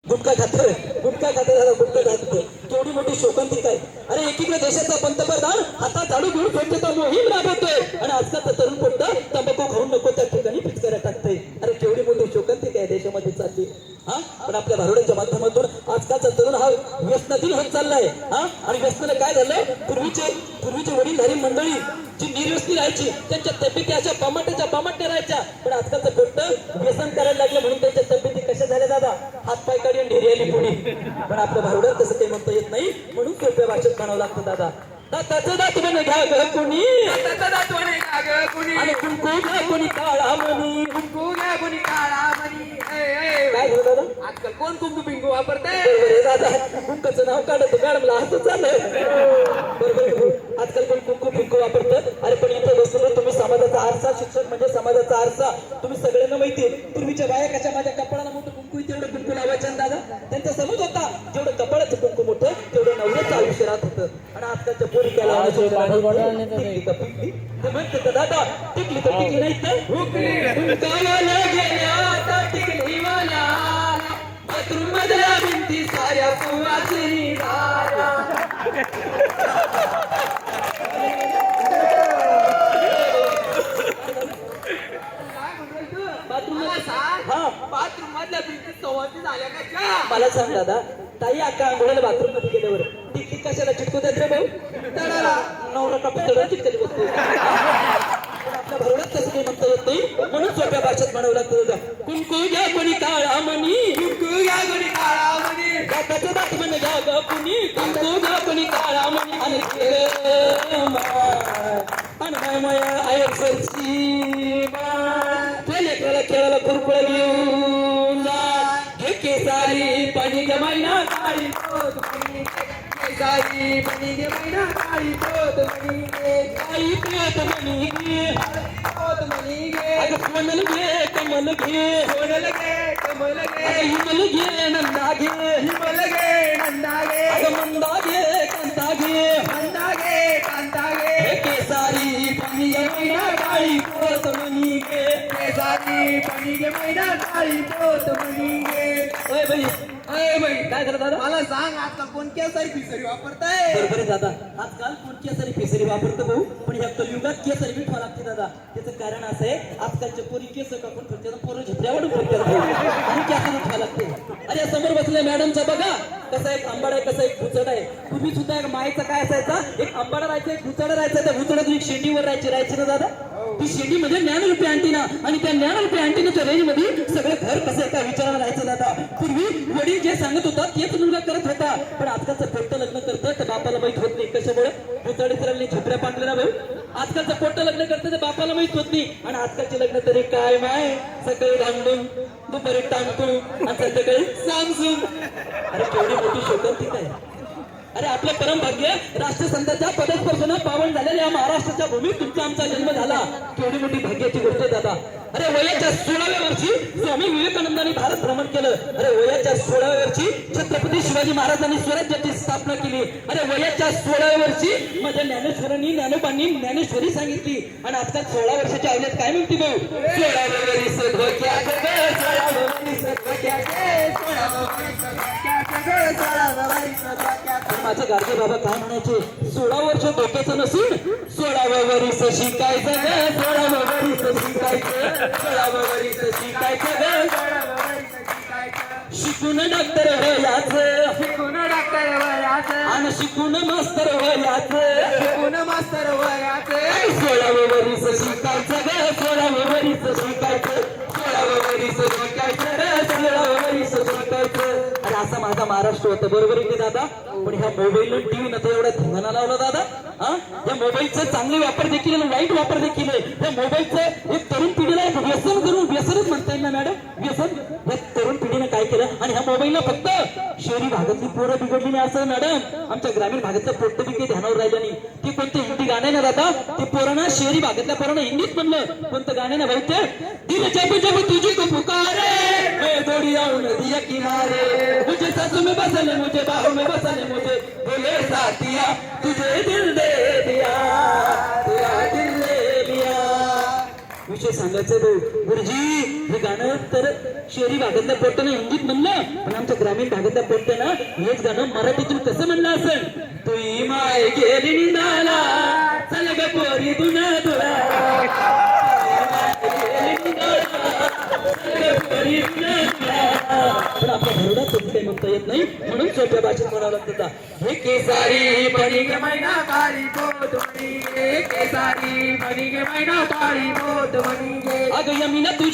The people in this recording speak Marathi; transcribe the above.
गुटखा खातोय दादा, गुटखा खातोय. केवढी मोठी शोकांतिका आहे. अरे एकीकडे देशाचा पंतप्रधान हातात झाडू घेऊन स्वच्छता मोहीम राबवतोय आणि आजकालचा तरुण पोट्ट तंबाखू खाऊन नको त्या ठिकाणी पिचकाऱ्या टाकतोय. अरे केवढी मोठी शोकांतिका आहे देशामध्ये चालली. हा पण आपल्या भारुडाच्या माध्यमातून आजकालचा तरुण हा व्यसनाधीन होत चाललाय. हा आणि व्यसनाने काय झालं, पूर्वीचे वडीलधारी मंडळी जी निर्व्यसनी राहायची त्यांच्या तब्येती अशा बमाट्या राहायच्या. पण आजकालचं पोट्ट व्यसन करायला लागलं म्हणून त्यांच्या तब्येती कशा झाल्या दादा, हातपाय काढून ढेरी आली पुढे. पण आपल्या भारुडात तसं काही म्हणता येत नाही म्हणून सोप्या भाषेत म्हणावं लागतं दादा. दाताचं दात म्हणे घ्या ग कुणी, दाताचं दात म्हणे घ्या ग कुणी, आणि कुंकू घ्या कुणी काळा म्हणी, कुंकू घ्या कुणी काळा म्हणी. काय झालं दादा, आजकाल कोण कुंकू पिंकू वापरतंय? बरोबर दादा, कुंकाचं नाव काढत मॅडमला असं चाललंय. बरोबर, आजकाल कोण कुंकू पिंकू वापरतं. अरे पण इथे बसलो तुम्ही समाजाचा आरसा, शिक्षक म्हणजे समाजाचा आरसा. तुम्ही सगळ्यांना माहिती आहे पूर्वीच्या बाया कशा माझ्या कपाळाला मोठं कुंकू तेवढं कुंकू लावायचं दादा. त्यांचा समज होता जेवढं कपाळाचं कुंकू मोठं तेवढं नवऱ्याचं आयुष्य राहत होतं. आणि आजकालच्या पोरी काय लावण्याची टिकली का पिकली ते म्हणते दादा, टिकली तर टिकली नाही तर हुकली. गावाला गेल्या आता टिकली वाला, बाथरूम मधल्या भिंती साऱ्या पुवासनी झाल्या. बाथरूम मधल्या भिंती संवादी झाल्या का? मला सांग दादा, ताई अक्का आंघोळीला बाथरूम मध्ये गेल्यावर टिकली कशाला चिटकू देत रे भाऊ? तळाला नवरा का पितळा चिटकली बसतो. आपल्या भरवड्यात तसं काही म्हणता येत नाही म्हणून सोप्या भाषेत म्हणावं लागतं दादा. कुंकू घ्या कोणी काळा म्हणी, कुंकू घ्या कोणी काळा म्हणी, दाताचं दात म्हणे घ्या ग कुणी, कुंकू घ्या कोणी काळा म्हणी. आणि खेळाला कुरकुळा घेऊन हे केसारी पाणी गमाईना काळी पोत म्हणी, केसारी म्हणी गे महिना काळी पोत म्हणी गे, काळी पोत म्हणी गे, पोत म्हणी गे. अगं सोनल घे कमल घे, सोनल गे कमल गे, हिमल घे नंदा घे, हिमल गे नंदा गे, अगं मंदा घे कांता घे, नंदा गे कांता गे. हे केसारी पाणी गमाईना काळी पोत म्हणी गे. केसारी पाणी गे महिना काळी पोत म्हणी गे. ओय बाई, अय बाई, काय करत दादा? मला सांग आजकाल कोण केसारी पिसरी वापरताय? बरोबर आहे दादा, आजकाल कोण केसरी केसरी वापरतं भाऊ. पण या कलियुगात केसरी विठवा लागते दादा. त्याचं कारण असं आहे आजकालच्या पोरी केस कापून फिरतात, पोरं झोपड्यावरून फिरतात आणि केस विठवा लागते. अरे समोर बसले मॅडमचा बघा कसा एक आंबाडा आहे, कसा एक भुचड आहे. पूर्वी सुद्धा एक मायचा काय असायचा, एक आंबाडा राहायचा, एक भुचडा राहायचा. त्या भुचडात एक शेंडीवर राहायची ना दादा. ती शेंडी म्हणजे ज्ञानरूपी अँटिना आणि त्या ज्ञानरूपी अँटिनाच्या रेंज मध्ये सगळं घर कसं एका विचाराला राहायचं दादा. पूर्वी वडील जे सांगत होता तेच मुलगा करत होता. पण आजकालचं पोट्ट लग्न करतं तर बापाला माहित होत नाही. कशामुळे भुचडी फिरवली झोपड्या पाडले ना भाऊ. आजकालचं पोट्ट लग्न करतं तर बापाला माहित होत नाही. आणि आजकालचे लग्न तरी काय माय, सकाळी धांगडून दुपारी टांगतो आणि संध्याकाळी सांगसून. अरे केवढी मोठी शोकांतिका आहे. अरे आपलं परमभाग्य राष्ट्रसंतांच्या पदस्पर्शानं पावन झालेल्या या महाराष्ट्राच्या भूमीत तुमचा आमचा जन्म झाला. केवढी मोठी भाग्याची गोष्ट आहे दादा. अरे वयाच्या 16व्या वर्षी स्वामी विवेकानंदांनी भारत भ्रमण केलं. अरे वयाच्या 16व्या वर्षी छत्रपती शिवाजी महाराजांनी स्वराज्याची स्थापना केली. अरे वयाच्या 16व्या वर्षी माझ्या ज्ञानेश्वरांनी ज्ञानोबांनी ज्ञानेश्वरी सांगितली. आणि आजकाल 16 वर्षाच्या आवल्यात काय म्हणते भाऊ, 16व्या वर्षी धोक्या ग, 16व्या वर्षी धोक्या ग, 16व्या वर्षी धोक्या ग, 16व्या वर्षी धोक्या ग. माझे गाडगे बाबा काय म्हणायचे, 16 वर्ष डोक्याचं नसून 16व्या वर्ष शिकायचं ग, 16व्या वर्ष शिकायचं, 16व्या वर्ष शिकायचं ग, 16व्या वर्ष शिकायचं. शिकून डॉक्टर व्हायचं, शिकून डॉक्टर वयाचं, आणि शिकून मास्तर व्हायचं, शिकून मास्तर वयाचं. 16व्या वर्ष शिकायचं ग, 16व्या वर्ष शिकायचं, 16व्या वर्ष शिकायचं ग, 16व्या वर्ष शिकायचं. अरे असा माझा महाराष्ट्र होता. बरोबर आहे की दादा. पण ह्या मोबाईल टीव्ही नंतर एवढा धिंगाणा लावला दादा. या मोबाईलचा चांगले वापर देखील आणि वाईट वापर देखील आहे. या मोबाईलचं एक तरुण पिढीला एक व्यसन करून, व्यसनच म्हणता येईल ना मॅडम, व्यसन. या तरुण पिढीने काय केलं, आणि ह्या मोबाईलला फक्त शहरी भागातली पोरं बिघडली नाही असं मॅडम, आमच्या ग्रामीण भागातलं पोट्ट बी काही ध्यानावर राहिलं नाही. ती कोणते हिंदी गाणे ना दादा, ते पोरांना शहरी भागातल्या पोरांना हिंदीत म्हणलं. कोणतं गाणे ना भाई ते, दिल जब जब तुझी को पुकारे मैं दौड़ी आऊं नदिया किनारे, मुझे सासू में बसले मुझे बाहू में बसले मुझे बोले साथिया तुझे दिल दे दिया, तेरा दिल दे दिया. विषय सांगायचं भाऊ गुरुजी हे गाणं तर शहरी भागातल्या पोट्यानं हिंदीत म्हणलं पण आमच्या ग्रामीण भागातल्या पोट्यानं हेच गाणं मराठीतून कसं म्हणलं असेल तुई माय गेली निंदाला चल ग पोरी दुना तुला पण आपल्या घरडा सोपं काही म्हणता येत नाही म्हणून सोप्या भाषेत म्हणावं लागतं हे केसारी बनी गे मैना काळी पोत बनी गे केसारी बनी गे मैना काळी पोत बनी गे अगं यमिना तुझी